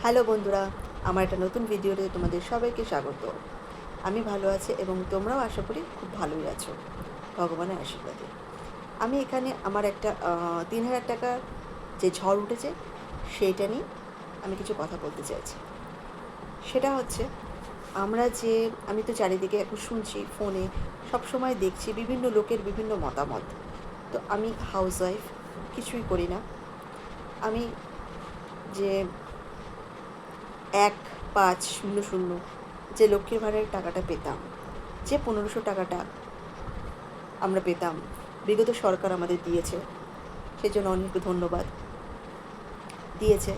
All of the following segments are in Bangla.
হ্যালো বন্ধুরা, আমার একটা নতুন ভিডিওতে তোমাদের সবাইকে স্বাগত। আমি ভালো আছি এবং তোমরাও আশা করি খুব ভালোই আছো ভগবানের আশীর্বাদে। আমি এখানে আমার একটা ৩,০০০ টাকার যে ঝড় উঠেছে সেইটা নিয়ে আমি কিছু কথা বলতে চাইছি। সেটা হচ্ছে আমি তো চারিদিকে এখন শুনছি ফোনে, সবসময় দেখছি বিভিন্ন লোকের বিভিন্ন মতামত। তো আমি হাউসওয়াইফ, কিছুই করি না। আমি যে ১,৫,০০ যে লক্ষ্মীর ভাণ্ডারের টাকাটা পেতাম, যে ১৫০০ টাকাটা আমরা পেতাম, বিগত সরকার আমাদের দিয়েছে, সেই জন্য অনেক ধন্যবাদ। দিয়েছে,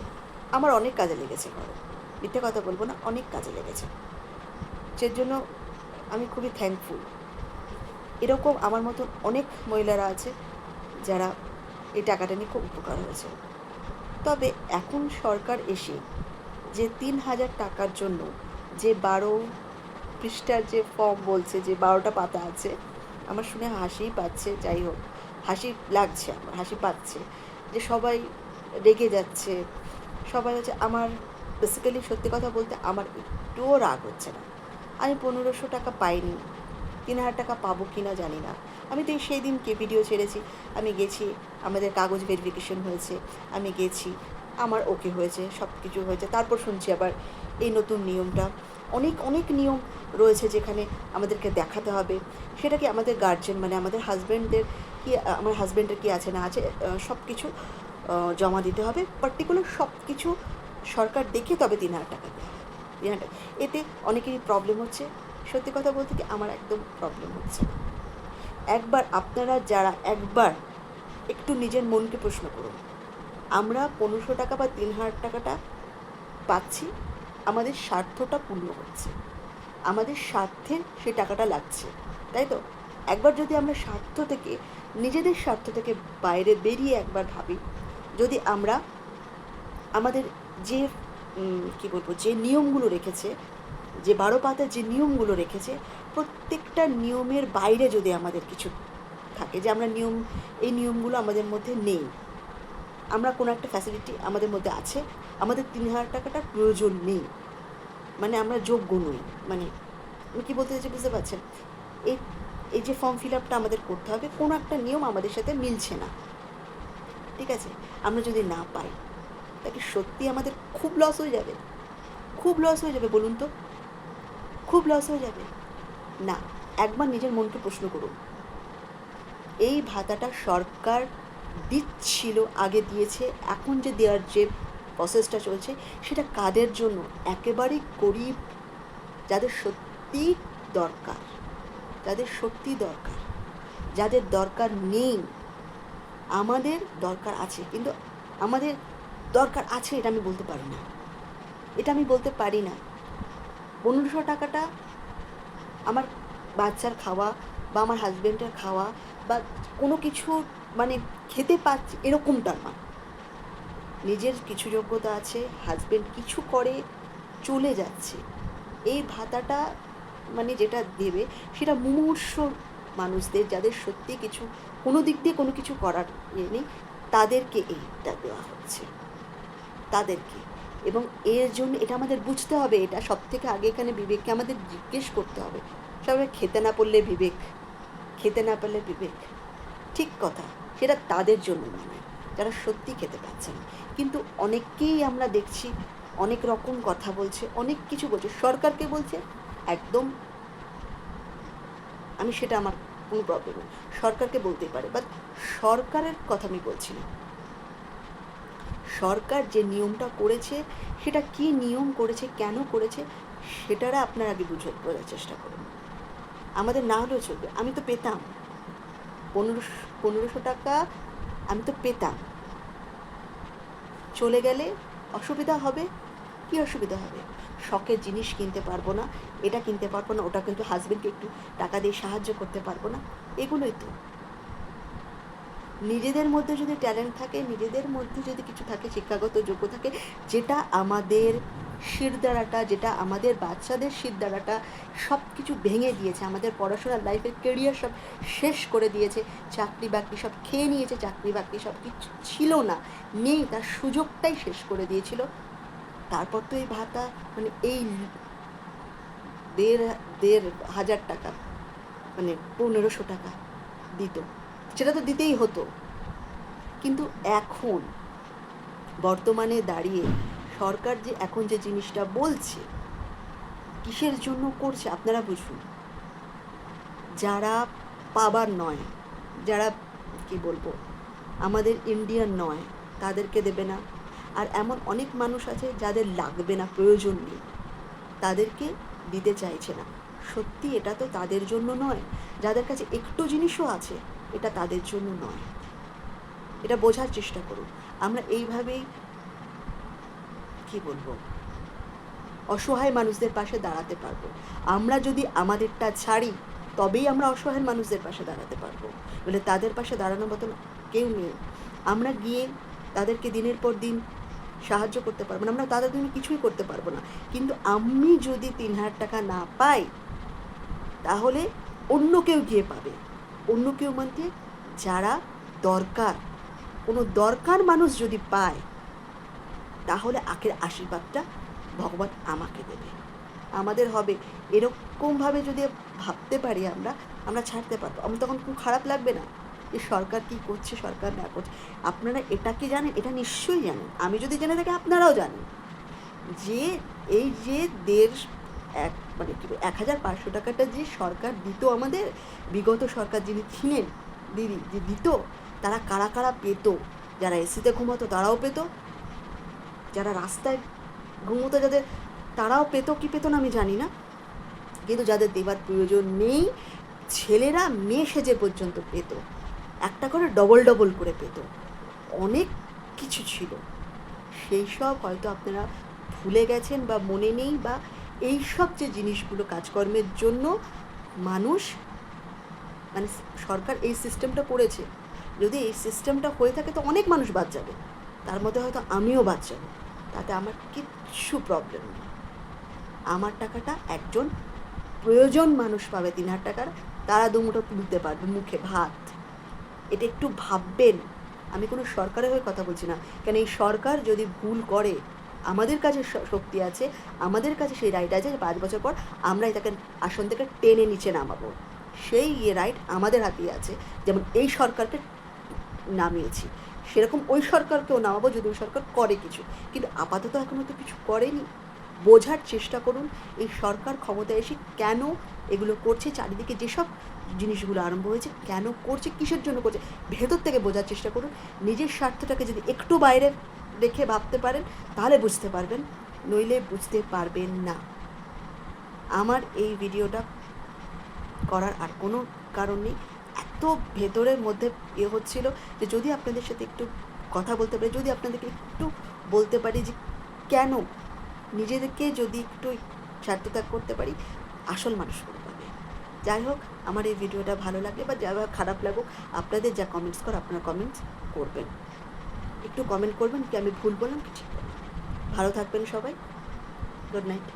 আমার অনেক কাজে লেগেছে ঘরে, মিথ্যে কথা বলবো না, অনেক কাজে লেগেছে, সেই জন্য আমি খুবই থ্যাঙ্কফুল। এরকম আমার মতন অনেক মহিলারা আছে যারা এই টাকাটা নিয়ে খুব উপকার হয়েছে। তবে এখন সরকার এসে যে ৩,০০০ টাকার জন্য যে ১২ পৃষ্ঠার যে ফর্ম বলছে, যে ১২টা পাতা আছে, আমার শুনে হাসিই পাচ্ছে। যাই হোক, হাসি লাগছে, আমার হাসি পাচ্ছে যে সবাই রেগে যাচ্ছে, সবাই হচ্ছে। আমার বেসিক্যালি সত্যি কথা বলতে আমার একটুও রাগ হচ্ছে না। আমি ১৫০০ টাকা পাইনি, ৩,০০০ টাকা পাবো কি না জানি না। আমি তো সেই দিনকে ভিডিও ছেড়েছি, আমি গেছি, আমাদের কাগজ ভেরিফিকেশন হয়েছে, আমি গেছি, আমার ওকে হয়েছে, সব কিছু হয়েছে। তারপর শুনছি আবার এই নতুন নিয়মটা, অনেক অনেক নিয়ম রয়েছে যেখানে আমাদেরকে দেখাতে হবে। সেটা কি আমাদের গার্জেন মানে আমাদের হাজব্যান্ডদের কি, আমার হাজব্যান্ডের কি আছে না আছে, সব কিছু জমা দিতে হবে, পার্টিকুলার সব কিছু সরকার দেখে তবে ৩,০০০ টাকা দেওয়া হয়। ৩,০০০ টাকা, এতে অনেকেরই প্রবলেম হচ্ছে। সত্যি কথা বলতে কি আমার একদম প্রবলেম হচ্ছে না। একবার একটু নিজের মনকে প্রশ্ন করুন। আমরা ১৫০০ টাকা বা ৩,০০০ টাকাটা পাচ্ছি, আমাদের স্বার্থটা পূর্ণ হচ্ছে, আমাদের স্বার্থে সে টাকাটা লাগছে, তাই তো? একবার যদি আমরা নিজেদের স্বার্থ থেকে বাইরে বেরিয়ে একবার ভাবি, যদি আমরা আমাদের যে কী বলবো, যে নিয়মগুলো রেখেছে, যে ১২ পাতার যে নিয়মগুলো রেখেছে, প্রত্যেকটা নিয়মের বাইরে যদি আমাদের কিছু থাকে, যে এই নিয়মগুলো আমাদের মধ্যে নেই, আমরা কোনো একটা ফ্যাসিলিটি আমাদের মধ্যে আছে, আমাদের ৩,০০০ টাকাটার প্রয়োজন নেই, মানে আমরা যোগ্য নই, মানে আমি কী বলতে চাইছি বুঝতে পারছেন? এই এই যে ফর্ম ফিল আপটা আমাদের করতে হবে, কোনো একটা নিয়ম আমাদের সাথে মিলছে না, ঠিক আছে? আমরা যদি না পাই, তাকে সত্যি আমাদের খুব লস হয়ে যাবে, খুব লস হয়ে যাবে, বলুন তো, খুব লস হয়ে যাবে না? একবার নিজের মনকে প্রশ্ন করুন। এই ভাতাটা সরকার দিচ্ছিল, আগে দিয়েছে, এখন যে দেওয়ার যে প্রসেসটা চলছে সেটা কাদের জন্য? একেবারেই গরিব, যাদের সত্যিই দরকার, যাদের সত্যিই দরকার, যাদের দরকার নেই। আমাদের দরকার আছে, কিন্তু আমাদের দরকার আছে এটা আমি বলতে পারি না, এটা আমি বলতে পারি না। ১৫০০ টাকাটা আমার বাচ্চার খাওয়া বা আমার হাজব্যান্ডের খাওয়া বা কোনো কিছু, মানে খেতে পাচ্ছি এরকমটা না। নিজের কিছু যোগ্যতা আছে, হাজব্যান্ড কিছু করে চলে যাচ্ছে, এই ভাতাটা মানে যেটা দেবে সেটা মুমূর্ষ মানুষদের, যাদের সত্যি কিছু, কোনো দিক দিয়ে কোনো কিছু করার নেই, তাদেরকে এইটা দেওয়া হচ্ছে, তাদেরকে। এবং এর জন্য এটা আমাদের বুঝতে হবে, এটা সবথেকে আগে এখানে বিবেককে আমাদের জিজ্ঞেস করতে হবে। সবাই খেতে না পারলে বিবেক, খেতে না পারলে বিবেক, ঠিক কথা, সেটা তাদের জন্য নয় যারা সত্যি খেতে পাচ্ছে না। কিন্তু অনেককেই আমরা দেখছি অনেক রকম কথা বলছে, অনেক কিছু বলছে, সরকারকে বলছে, একদম, আমি সেটা আমার কোনো প্রবলেম নেই, সরকারকে বলতেই পারে, বাট সরকারের কথা আমি বলছি না। সরকার যে নিয়মটা করেছে, সেটা কী নিয়ম করেছে, কেন করেছে, সেটারা আপনার আগে বোঝার চেষ্টা করুন। আমাদের না হলেও চলবে, আমি তো পেতাম ১৫০০ টাকা, আমি তো পেতাম। চলে গেলে অসুবিধা হবে, কী অসুবিধা হবে? শখের জিনিস কিনতে পারবো না, এটা কিনতে পারবো না, ওটা কিন্তু হাজবেন্ডকে একটু টাকা দিয়ে সাহায্য করতে পারবো না, এগুলোই তো। নিজেদের মধ্যে যদি ট্যালেন্ট থাকে, নিজেদের মধ্যে যদি কিছু থাকে, শিক্ষাগত যোগ্য থাকে, যেটা আমাদের শিরদাঁড়াটা, যেটা আমাদের বাচ্চাদের শিরদাঁড়াটা সব কিছু ভেঙে দিয়েছে, আমাদের পড়াশোনার লাইফের কেরিয়ার সব শেষ করে দিয়েছে, চাকরি বাকরি সব খেয়ে নিয়েছে, চাকরি বাকরি সব কিছু ছিল না, নেই, তার সুযোগটাই শেষ করে দিয়েছিল, তারপর তো এই ভাতা মানে এই দেড় দেড় হাজার টাকা মানে 1500 টাকা দিত, সেটা তো দিতেই হতো। কিন্তু এখন বর্তমানে দাঁড়িয়ে সরকার যে এখন যে জিনিসটা বলছে, কিসের জন্য করছে আপনারা বুঝুন। যারা পাবার নয়, যারা কি বলবো আমাদের ইন্ডিয়ান নয়, তাদেরকে দেবে না। আর এমন অনেক মানুষ আছে যাদের লাগবে না, প্রয়োজন নেই, তাদেরকে দিতে চাইছে না। সত্যি এটা তো তাদের জন্য নয়। যাদের কাছে একটু জিনিসও আছে, এটা তাদের জন্য নয়। এটা বোঝার চেষ্টা করুন। আমরা এইভাবেই কি বলবো অসহায় মানুষদের পাশে দাঁড়াতে পারবো। আমরা যদি আমাদেরটা ছাড়ি, তবেই আমরা অসহায় মানুষদের পাশে দাঁড়াতে পারবো। বলে তাদের পাশে দাঁড়ানোর মতন কেউ নেই। আমরা গিয়ে তাদেরকে দিনের পর দিন সাহায্য করতে পারবো না, আমরা তাদের জন্য কিছুই করতে পারবো না। কিন্তু আমি যদি 3000 টাকা না পাই, তাহলে অন্য কেউ গিয়ে পাবে। অন্য কেউ মানে যারা দরকার, কোনো দরকার মানুষ যদি পায়, তাহলে আখের আশীর্বাদটা ভগবান আমাকে দেবে, আমাদের হবে। এরকমভাবে যদি ভাবতে পারি আমরা, আমরা ছাড়তে পারবো। আমার তখন খুব খারাপ লাগবে না যে সরকার কী করছে, সরকার না করছে। আপনারা এটা কি জানেন? এটা নিশ্চয়ই জানেন। আমি যদি জেনে থাকি, আপনারাও জানেন যে এই যে মানে কি 1500 টাকাটা যে সরকার দিত আমাদের, বিগত সরকার যিনি ছিলেন, দিদি যে দিত, তারা কারা কারা পেত? যারা এসিতে ঘুমাতো তারাও পেত, যারা রাস্তায় ঘুমোতো যাদের, তারাও পেতো কি পেতো না আমি জানি না। কিন্তু যাদের দেবার প্রয়োজন নেই, ছেলেরা মেয়ে সেজে পর্যন্ত পেত, একটা করে ডবল ডবল করে পেত, অনেক কিছু ছিল। সেই সব হয়তো আপনারা ভুলে গেছেন বা মনে নেই, বা এই সব যে জিনিসগুলো কাজকর্মের জন্য মানুষ মানে সরকার এই সিস্টেমটা করেছে। যদি এই সিস্টেমটা হয়ে থাকে তো অনেক মানুষ বাদ যাবে, তার মধ্যে হয়তো আমিও বাদ যাবো। তাতে আমার কিচ্ছু প্রবলেম নেই। আমার টাকাটা একজন প্রয়োজন মানুষ পাবে 3000 টাকার, তারা দুমুঠো তুলতে পারবে মুখে ভাত। এটা একটু ভাববেন। আমি কোনো সরকারের হয়ে কথা বলছি না, কেন এই সরকার যদি ভুল করে, আমাদের কাছে শক্তি আছে, আমাদের কাছে সেই রাইট আছে যে 5 বছর পর আমরা এটাকে আসন থেকে টেনে নিচে নামাবো। সেই রাইট আমাদের হাতেই আছে। যেমন এই সরকারকে নামিয়েছি, সেরকম ওই সরকারকেও নামাবো যদি ওই সরকার করে কিছু। কিন্তু আপাতত এখনও তো কিছু করেনি। বোঝার চেষ্টা করুন এই সরকার ক্ষমতায় এসে কেন এগুলো করছে, চারিদিকে যেসব জিনিসগুলো আরম্ভ হয়েছে কেন করছে, কিসের জন্য করছে, ভেতর থেকে বোঝার চেষ্টা করুন। নিজের স্বার্থটাকে যদি একটু বাইরে রেখে ভাবতে পারেন, তাহলে বুঝতে পারবেন, নইলে বুঝতে পারবেন না। আমার এই ভিডিওটা করার আর কোনো কারণ নেই। এত ভেতরের মধ্যে হচ্ছিল যে যদি আপনাদের সাথে একটু কথা বলতে পারি, যদি আপনাদেরকে একটু বলতে পারি যে কেন নিজেদেরকে যদি একটু স্বার্থত্যাগ করতে পারি, আসল মানুষ করে পাবে। যাই হোক, আমার এই ভিডিওটা ভালো লাগলে বা যা খারাপ লাগুক, আপনাদের যা কমেন্টস আপনারা কমেন্টস করবেন। একটু কমেন্ট করবেন কি আমি ভুল বললাম কি ঠিক বললাম। ভালো থাকবেন সবাই। Good night.